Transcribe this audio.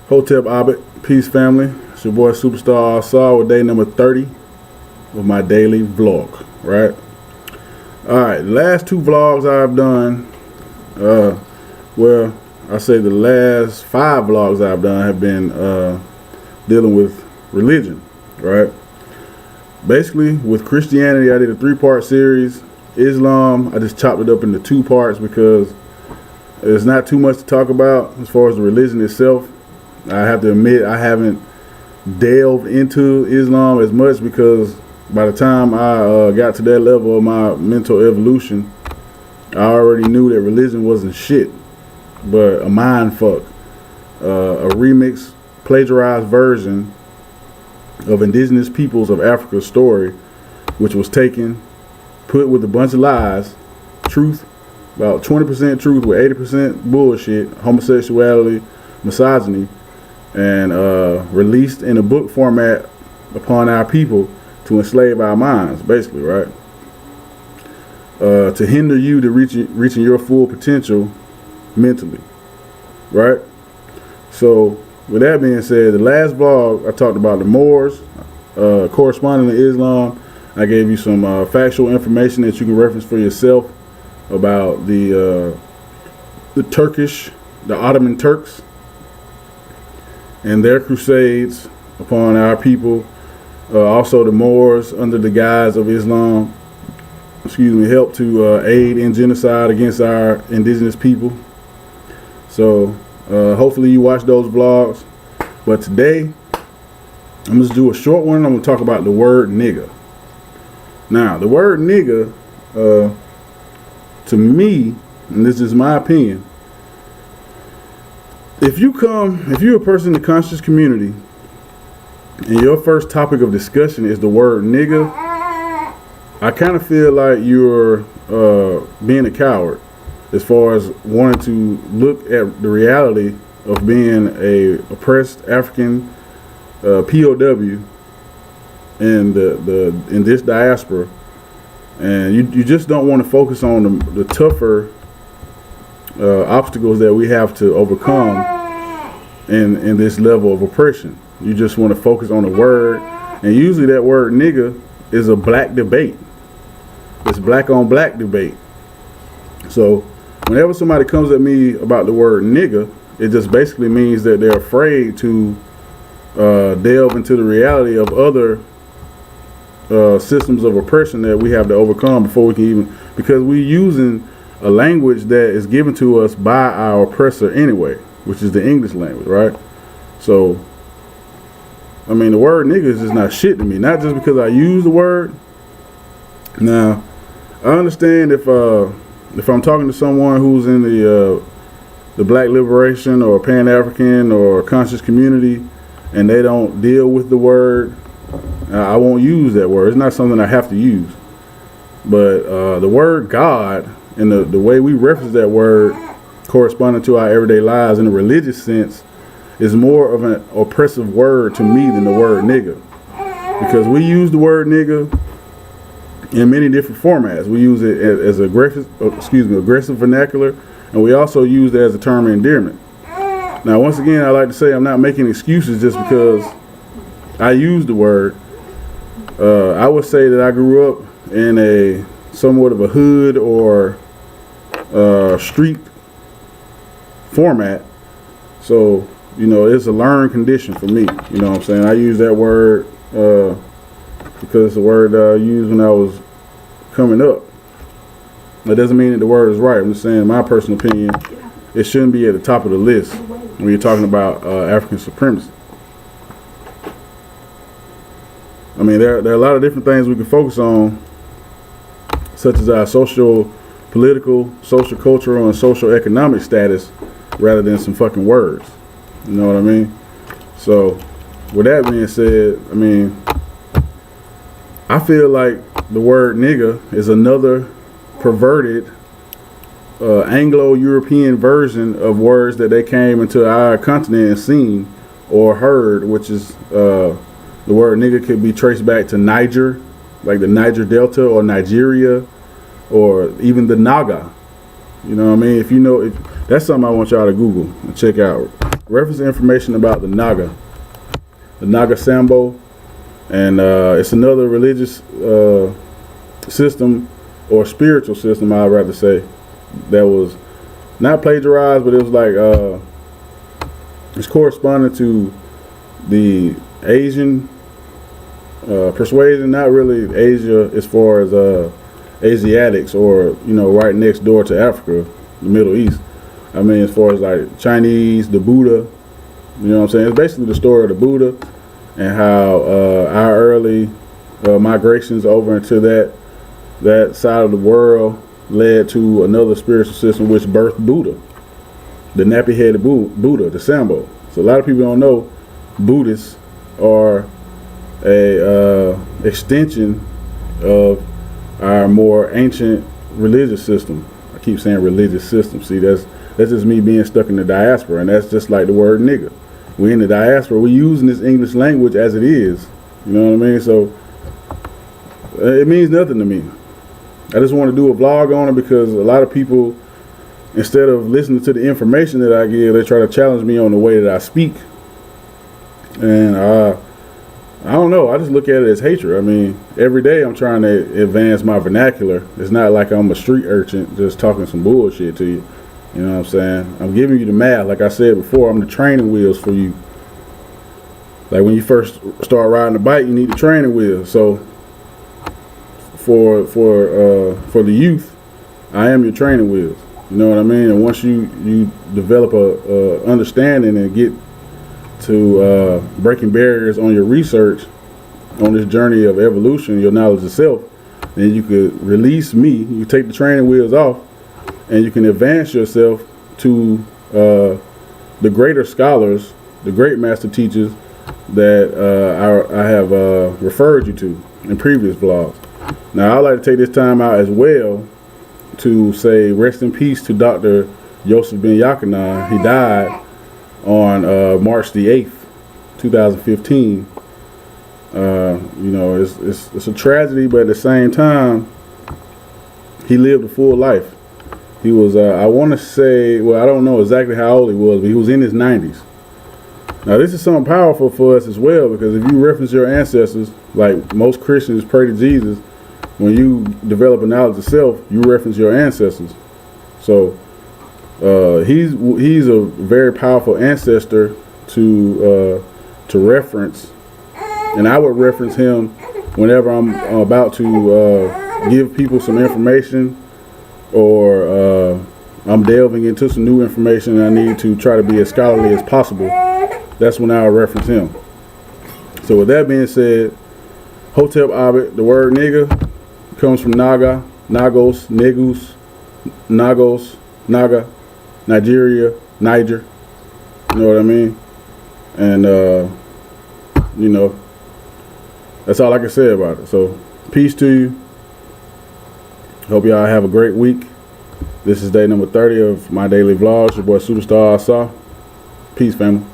Hotep Abed, peace family. It's your boy Superstar ASAR with day number 30 of my daily vlog, right? Alright, the last two vlogs I've done, well, I say the last 5 vlogs I've done have been dealing with religion, right? Basically, with Christianity, I did a 3-part series. Islam, I just chopped it up into 2 parts because there's not too much to talk about as far as the religion itself. I have to admit I haven't delved into Islam as much because by the time I got to that level of my mental evolution, I already knew that religion wasn't shit, but a mind fuck, a remix, plagiarized version of indigenous peoples of Africa's story, which was taken, put with a bunch of lies, truth, about 20% truth with 80% bullshit, homosexuality, misogyny, and released in a book format upon our people to enslave our minds, basically, right? To hinder you to reaching your full potential mentally, right? So with that being said, the last vlog I talked about the Moors, corresponding to Islam. I gave you some factual information that you can reference for yourself about the Turkish, the Ottoman Turks, and their crusades upon our people. Also the Moors, under the guise of Islam, helped to aid in genocide against our indigenous people. So hopefully you watch those vlogs. But today, I'm just do a short one. I'm going to talk about the word nigga. Now, the word nigga, to me, and this is my opinion, if you're a person in the conscious community and your first topic of discussion is the word nigga, I kind of feel like you're being a coward as far as wanting to look at the reality of being a oppressed African POW in in this diaspora, and you just don't want to focus on the tougher obstacles that we have to overcome in this level of oppression. You just want to focus on the word, and usually that word nigga is a black debate. It's black on black debate. So whenever somebody comes at me about the word nigga, it just basically means that they're afraid to delve into the reality of other systems of oppression that we have to overcome before we can even, because we're using a language that is given to us by our oppressor anyway, which is the English language, right? So, I mean, the word nigga is just not shit to me, not just because I use the word. Now, I understand if I'm talking to someone who's in the black liberation or Pan-African or conscious community and they don't deal with the word, I won't use that word. It's not something I have to use. But the word God and the way we reference that word corresponding to our everyday lives in a religious sense is more of an oppressive word to me than the word nigga. Because we use the word nigga in many different formats. We use it as aggressive vernacular, and we also use it as a term of endearment. Now, once again, I like to say I'm not making excuses just because I use the word. I would say that I grew up in a somewhat of a hood or street format. So, it's a learned condition for me. You know what I'm saying? I use that word because it's a word that I used when I was coming up. That doesn't mean that the word is right. I'm just saying, in my personal opinion, it shouldn't be at the top of the list when you're talking about African supremacy. I mean, there are a lot of different things we can focus on, such as our social, political, social, cultural, and social economic status, rather than some fucking words. You know what I mean? So, with that being said, I mean, I feel like the word nigga is another perverted Anglo-European version of words that they came into our continent and seen or heard, which is the word nigga could be traced back to Niger, like the Niger Delta or Nigeria, or even the NAGA. You know what I mean? If That's something I want y'all to Google and check out. Reference information about the NAGA SAMBO, and it's another religious system or spiritual system, I'd rather say, that was not plagiarized, but it was like it's corresponding to the Asian persuasion, not really Asia as far as Asiatics, or right next door to Africa, the Middle East. I mean, as far as like Chinese, the Buddha, you know what I'm saying? It's basically the story of the Buddha and how our early migrations over into that side of the world led to another spiritual system which birthed Buddha, the nappy-headed Buddha, the Sambo. So a lot of people don't know Buddhists are a extension of our more ancient religious system. I keep saying religious system. See, that's just me being stuck in the diaspora, and that's just like the word nigga. We in the diaspora, we using this English language as it is. You know what I mean? So it means nothing to me. I just want to do a vlog on it because a lot of people, instead of listening to the information that I give, they try to challenge me on the way that I speak. And I don't know. I just look at it as hatred. I mean, every day I'm trying to advance my vernacular. It's not like I'm a street urchin just talking some bullshit to you. You know what I'm saying? I'm giving you the math. Like I said before, I'm the training wheels for you. Like when you first start riding a bike, you need the training wheels. So for the youth, I am your training wheels. You know what I mean? And once you develop a understanding and get to breaking barriers on your research on this journey of evolution, your knowledge of self, then you could release me. You take the training wheels off, and you can advance yourself to the greater scholars, the great master teachers that I have referred you to in previous vlogs. Now, I'd like to take this time out as well to say rest in peace to Dr. Yosef Ben Yakanan. He died on March the 8th, 2015. It's a tragedy, but at the same time, he lived a full life. He was, I want to say, well, I don't know exactly how old he was, but he was in his 90s. Now, this is something powerful for us as well, because if you reference your ancestors, like most Christians pray to Jesus, when you develop a knowledge of self, you reference your ancestors. So he's a very powerful ancestor to reference, and I would reference him whenever I'm about to give people some information, or I'm delving into some new information and I need to try to be as scholarly as possible. That's when I'll reference him. So with that being said, Hotep Abed, the word nigga comes from NAGA, NAGOS, Negus, NAGOS, NAGA, Nigeria, Niger. You know what I mean? And, that's all I can say about it. So, peace to you. Hope y'all have a great week. This is day number 30 of my daily vlogs. Your boy Superstar ASAR. Peace, family.